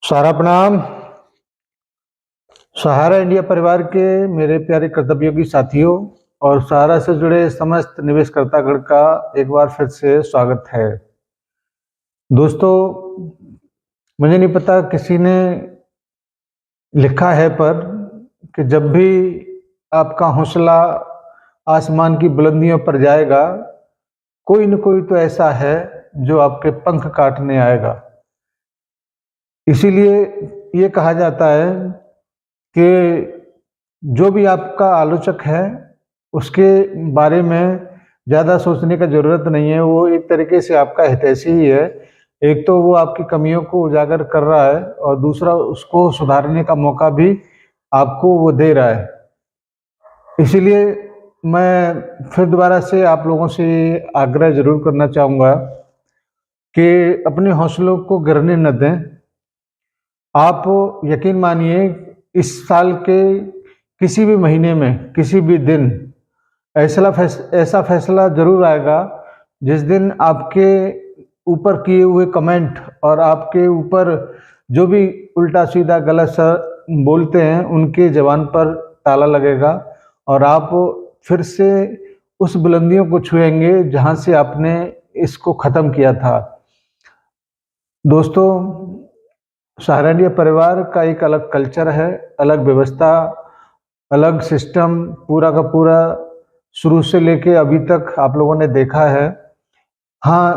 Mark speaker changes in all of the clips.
Speaker 1: सारा प्रणाम। सहारा इंडिया परिवार के मेरे प्यारे कर्तव्योगी साथियों और सहारा से जुड़े समस्त निवेशकर्तागण का एक बार फिर से स्वागत है। दोस्तों, मुझे नहीं पता किसी ने लिखा है पर कि जब भी आपका हौसला आसमान की बुलंदियों पर जाएगा, कोई न कोई तो ऐसा है जो आपके पंख काटने आएगा। इसीलिए ये कहा जाता है कि जो भी आपका आलोचक है उसके बारे में ज़्यादा सोचने का ज़रूरत नहीं है। वो एक तरीके से आपका हितैषी ही है। एक तो वो आपकी कमियों को उजागर कर रहा है और दूसरा उसको सुधारने का मौका भी आपको वो दे रहा है। इसीलिए मैं फिर दोबारा से आप लोगों से आग्रह ज़रूर करना चाहूँगा कि अपने हौसलों को गिरने न दें। आप यकीन मानिए, इस साल के किसी भी महीने में किसी भी दिन ऐसा फैसला ज़रूर आएगा जिस दिन आपके ऊपर किए हुए कमेंट और आपके ऊपर जो भी उल्टा सीधा गलत सा बोलते हैं उनके ज़बान पर ताला लगेगा और आप फिर से उस बुलंदियों को छुएंगे जहां से आपने इसको ख़त्म किया था। दोस्तों, सहारा इंडिया परिवार का एक अलग कल्चर है, अलग व्यवस्था, अलग सिस्टम, पूरा का पूरा शुरू से लेके अभी तक आप लोगों ने देखा है। हाँ,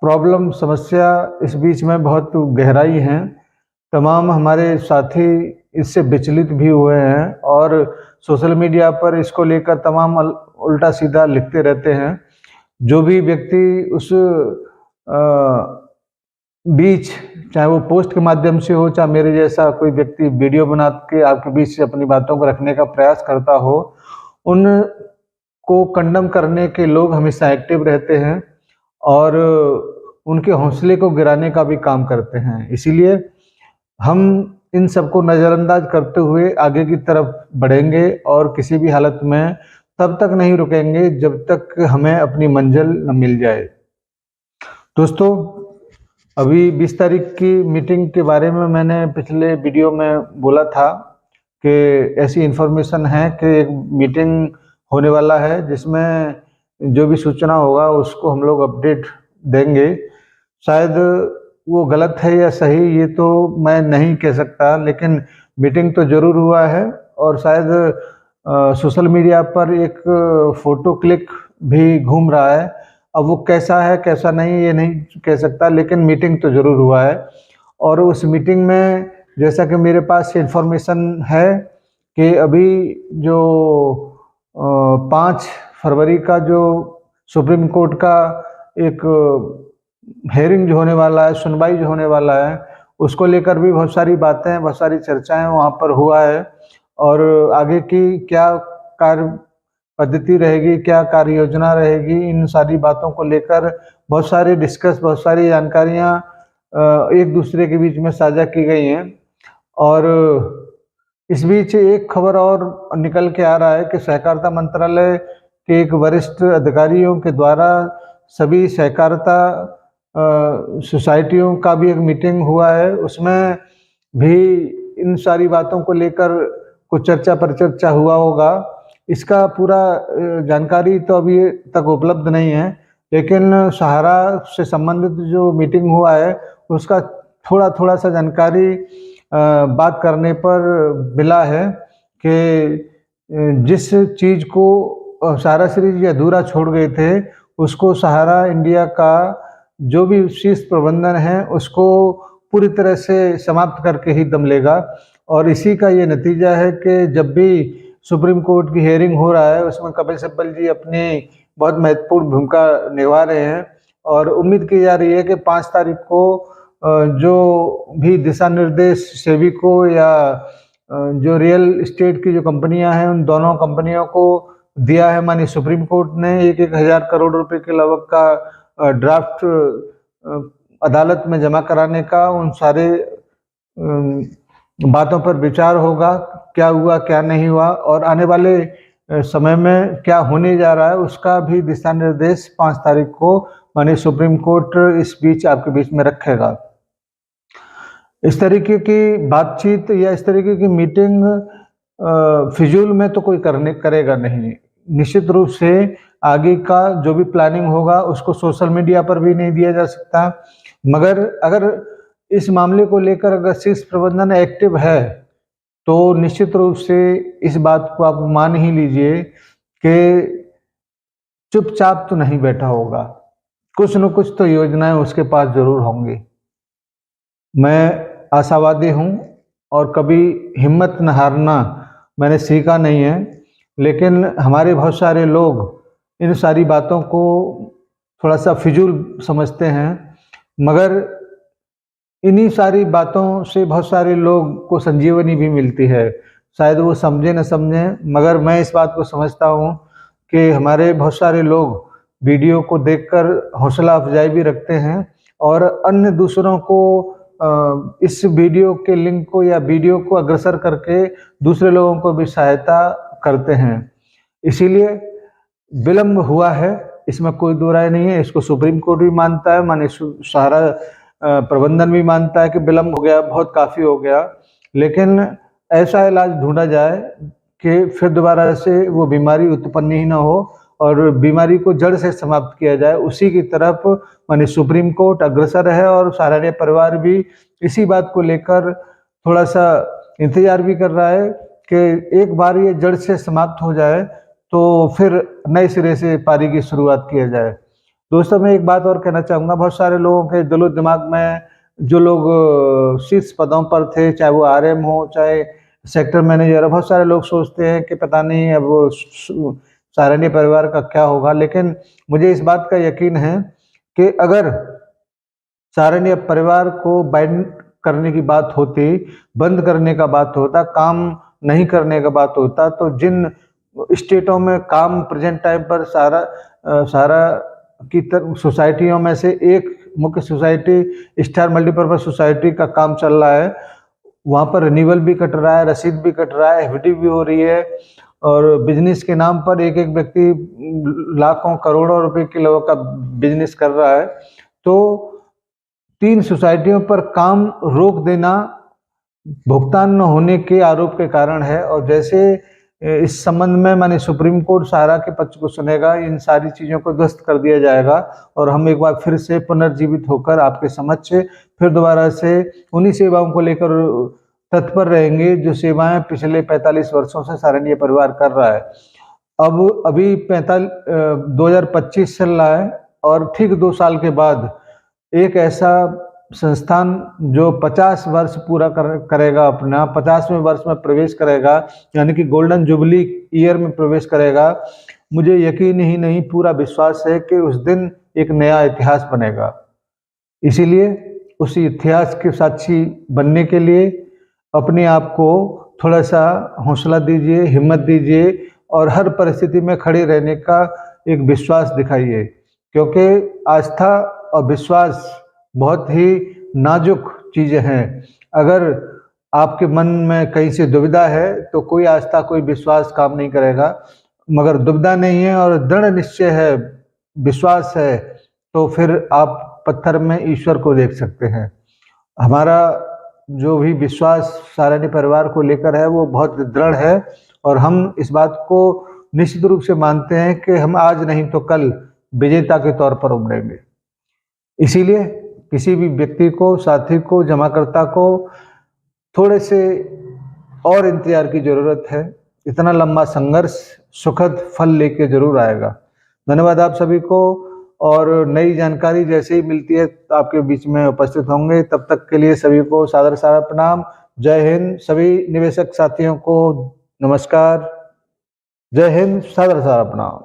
Speaker 1: प्रॉब्लम समस्या इस बीच में बहुत गहराई हैं। तमाम हमारे साथी इससे विचलित भी हुए हैं और सोशल मीडिया पर इसको लेकर तमाम उल्टा सीधा लिखते रहते हैं। जो भी व्यक्ति उस बीच, चाहे वो पोस्ट के माध्यम से हो, चाहे मेरे जैसा कोई व्यक्ति वीडियो बना के आपके बीच से अपनी बातों को रखने का प्रयास करता हो, उनको कंडम करने के लोग हमेशा एक्टिव रहते हैं और उनके हौसले को गिराने का भी काम करते हैं। इसीलिए हम इन सबको नज़रअंदाज करते हुए आगे की तरफ बढ़ेंगे और किसी भी हालत में तब तक नहीं रुकेंगे जब तक हमें अपनी मंजिल न मिल जाए। दोस्तों, अभी 20 तारीख की मीटिंग के बारे में मैंने पिछले वीडियो में बोला था कि ऐसी इन्फॉर्मेशन है कि एक मीटिंग होने वाला है जिसमें जो भी सूचना होगा उसको हम लोग अपडेट देंगे। शायद वो गलत है या सही ये तो मैं नहीं कह सकता, लेकिन मीटिंग तो ज़रूर हुआ है और शायद सोशल मीडिया पर एक फ़ोटो क्लिक भी घूम रहा है। अब वो कैसा है कैसा नहीं ये नहीं कह सकता, लेकिन मीटिंग तो ज़रूर हुआ है। और उस मीटिंग में जैसा कि मेरे पास इन्फॉर्मेशन है कि अभी जो 5 फरवरी का जो सुप्रीम कोर्ट का एक हेयरिंग जो होने वाला है, सुनवाई जो होने वाला है, उसको लेकर भी बहुत सारी बातें, बहुत सारी चर्चाएं वहाँ पर हुआ है और आगे की क्या कार्य पद्धति रहेगी, क्या कार्य योजना रहेगी, इन सारी बातों को लेकर बहुत सारी जानकारियाँ एक दूसरे के बीच में साझा की गई हैं। और इस बीच एक खबर और निकल के आ रहा है कि सहकारिता मंत्रालय के एक वरिष्ठ अधिकारियों के द्वारा सभी सहकारिता सोसाइटियों का भी एक मीटिंग हुआ है। उसमें भी इन सारी बातों को लेकर कुछ चर्चा परिचर्चा हुआ होगा। इसका पूरा जानकारी तो अभी तक उपलब्ध नहीं है, लेकिन सहारा से संबंधित जो मीटिंग हुआ है उसका थोड़ा सा जानकारी बात करने पर मिला है कि जिस चीज़ को सहारा सीरीज अधूरा छोड़ गए थे उसको सहारा इंडिया का जो भी शीर्ष प्रबंधन है उसको पूरी तरह से समाप्त करके ही दम लेगा। और इसी का ये नतीजा है कि जब भी सुप्रीम कोर्ट की हियरिंग हो रहा है उसमें कपिल सिब्बल जी अपनी बहुत महत्वपूर्ण भूमिका निभा रहे हैं और उम्मीद की जा रही है कि 5 तारीख को जो भी दिशा निर्देश सेबी को या जो रियल इस्टेट की जो कंपनियां हैं उन दोनों कंपनियों को दिया है, मानी सुप्रीम कोर्ट ने 1,000 करोड़ रुपए के लगभग का ड्राफ्ट अदालत में जमा कराने का, उन सारे बातों पर विचार होगा, क्या हुआ क्या नहीं हुआ और आने वाले समय में क्या होने जा रहा है उसका भी दिशा निर्देश 5 तारीख को माननीय सुप्रीम कोर्ट इस बीच आपके बीच में रखेगा। इस तरीके की बातचीत या इस तरीके की मीटिंग फिजूल में तो कोई करेगा नहीं। निश्चित रूप से आगे का जो भी प्लानिंग होगा उसको सोशल मीडिया पर भी नहीं दिया जा सकता। मगर अगर इस मामले को लेकर अगर शीर्ष प्रबंधन एक्टिव है तो निश्चित रूप से इस बात को आप मान ही लीजिए कि चुपचाप तो नहीं बैठा होगा, कुछ न कुछ तो योजनाएं उसके पास जरूर होंगी। मैं आशावादी हूँ और कभी हिम्मत न हारना मैंने सीखा नहीं है, लेकिन हमारे बहुत सारे लोग इन सारी बातों को थोड़ा सा फिजूल समझते हैं। मगर इन्हीं सारी बातों से बहुत सारे लोग को संजीवनी भी मिलती है। शायद वो समझे न समझें, मगर मैं इस बात को समझता हूँ कि हमारे बहुत सारे लोग वीडियो को देखकर हौसला अफजाई भी रखते हैं और अन्य दूसरों को इस वीडियो के लिंक को या वीडियो को अग्रसर करके दूसरे लोगों को भी सहायता करते हैं। इसीलिए विलम्ब हुआ है, इसमें कोई दो राय नहीं है। इसको सुप्रीम कोर्ट भी मानता है, माने सारा प्रबंधन भी मानता है कि विलम्ब हो गया, बहुत काफ़ी हो गया। लेकिन ऐसा इलाज ढूंढा जाए कि फिर दोबारा से वो बीमारी उत्पन्न ही ना हो और बीमारी को जड़ से समाप्त किया जाए। उसी की तरफ माने सुप्रीम कोर्ट अग्रसर है और सहारनीय परिवार भी इसी बात को लेकर थोड़ा सा इंतजार भी कर रहा है कि एक बार ये जड़ से समाप्त हो जाए तो फिर नए सिरे से पारी की शुरुआत किया जाए। दोस्तों, मैं एक बात और कहना चाहूँगा, बहुत सारे लोगों के दिलो दिमाग में जो लोग शीर्ष पदों पर थे, चाहे वो आरएम हो चाहे सेक्टर मैनेजर हो, बहुत सारे लोग सोचते हैं कि पता नहीं अब सहारनीय परिवार का क्या होगा। लेकिन मुझे इस बात का यकीन है कि अगर सहारनीय परिवार को बाइंड करने की बात होती, बंद करने का बात होता, काम नहीं करने का बात होता, तो जिन स्टेटों में काम प्रेजेंट टाइम पर सारा की सोसाइटियों में से एक मुख्य सोसाइटी स्टार मल्टीपर्पज सोसाइटी का काम चल रहा है, वहाँ पर रिन्यूअल भी कट रहा है, रसीद भी कट रहा है, एफडी भी हो रही है और बिजनेस के नाम पर एक एक व्यक्ति लाखों करोड़ों रुपए के लोगों का बिजनेस कर रहा है। तो 3 सोसाइटियों पर काम रोक देना भुगतान न होने के आरोप के कारण है। और जैसे इस संबंध में माने सुप्रीम कोर्ट सहारा के पक्ष को सुनेगा, इन सारी चीज़ों को ध्वस्त कर दिया जाएगा और हम एक बार फिर से पुनर्जीवित होकर आपके समक्ष फिर दोबारा से उन्हीं सेवाओं को लेकर तत्पर रहेंगे जो सेवाएं पिछले 45 वर्षों से सहारनीय परिवार कर रहा है। अब अभी 2025 चल रहा है और ठीक 2 साल के बाद एक ऐसा संस्थान जो 50 वर्ष पूरा करेगा, अपना 50वें वर्ष में प्रवेश करेगा, यानी कि गोल्डन जुबली ईयर में प्रवेश करेगा, मुझे यकीन ही नहीं पूरा विश्वास है कि उस दिन एक नया इतिहास बनेगा। इसीलिए उस इतिहास के साक्षी बनने के लिए अपने आप को थोड़ा सा हौसला दीजिए, हिम्मत दीजिए और हर परिस्थिति में खड़े रहने का एक विश्वास दिखाइए, क्योंकि आस्था और विश्वास बहुत ही नाजुक चीज़ें हैं। अगर आपके मन में कहीं से दुविधा है तो कोई आस्था कोई विश्वास काम नहीं करेगा, मगर दुविधा नहीं है और दृढ़ निश्चय है, विश्वास है, तो फिर आप पत्थर में ईश्वर को देख सकते हैं। हमारा जो भी विश्वास सहारनीय परिवार को लेकर है वो बहुत दृढ़ है और हम इस बात को निश्चित रूप से मानते हैं कि हम आज नहीं तो कल विजेता के तौर पर उभरेंगे। इसीलिए किसी भी व्यक्ति को, साथी को, जमाकर्ता को थोड़े से और इंतजार की ज़रूरत है। इतना लंबा संघर्ष सुखद फल लेके जरूर आएगा। धन्यवाद आप सभी को, और नई जानकारी जैसे ही मिलती है आपके बीच में उपस्थित होंगे। तब तक के लिए सभी को सादर सादर प्रणाम। जय हिंद। सभी निवेशक साथियों को नमस्कार। जय हिंद, सादर सादर प्रणाम।